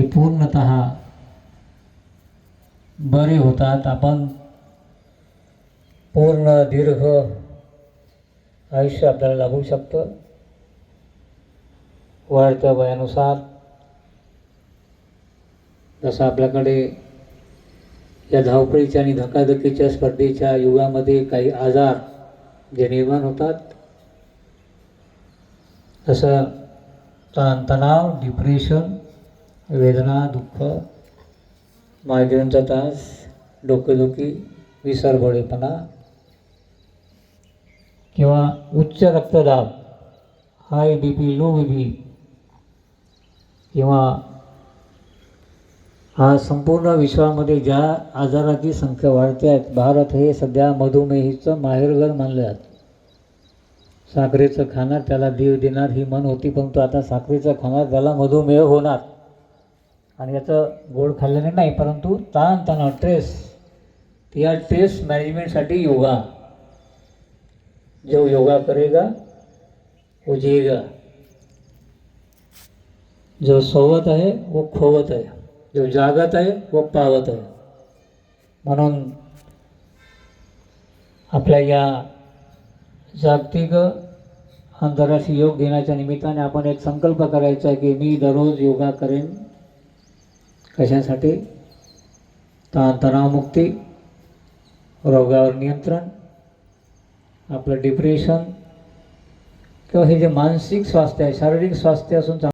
ते पूर्णतः बरे होतात. आपण पूर्ण दीर्घ आयुष्य आपल्याला लाभू शकतं. वाढत्या वयानुसार जसं आपल्याकडे या धावपळीच्या आणि धकाधकीच्या स्पर्धेच्या युगामध्ये काही आजार जे निर्माण होतात, तसं ताणतणाव, डिप्रेशन, वेदना, दुःख, मायग्रेनचा त्रास, डोकेदुखी, विसरभोळेपणा किंवा उच्च रक्तदाब, हाय BP, लो BP किंवा हा संपूर्ण विश्वामध्ये ज्या आजाराची संख्या वाढते आहेत, भारत हे सध्या मधुमेहीचं माहेरघर मानलं जातं. साखरेचं खाणार त्याला देव देणार ही म्हण होती, परंतु आता साखरेचं खाणार त्याला मधुमेह होणार. आणि याचं गोड खाल्ल्याने नाही, परंतु ताणतणाव, स्ट्रेस, या स्ट्रेस मॅनेजमेंटसाठी योगा. जो योगा करेगा वो जिएगा. जो सोवत आहे वो खोवत आहे, जो जागत आहे वो पावत आहे. म्हणून आपल्या या जागतिक आंतरराष्ट्रीय योग दिनाच्या निमित्ताने आपण एक संकल्प करायचा आहे की मी दररोज योगा करेन. कशासाठी? ताणतणावमुक्ती, रोगावर नियंत्रण, आपलं डिप्रेशन किंवा हे जे मानसिक स्वास्थ्य आहे, शारीरिक स्वास्थ्य असून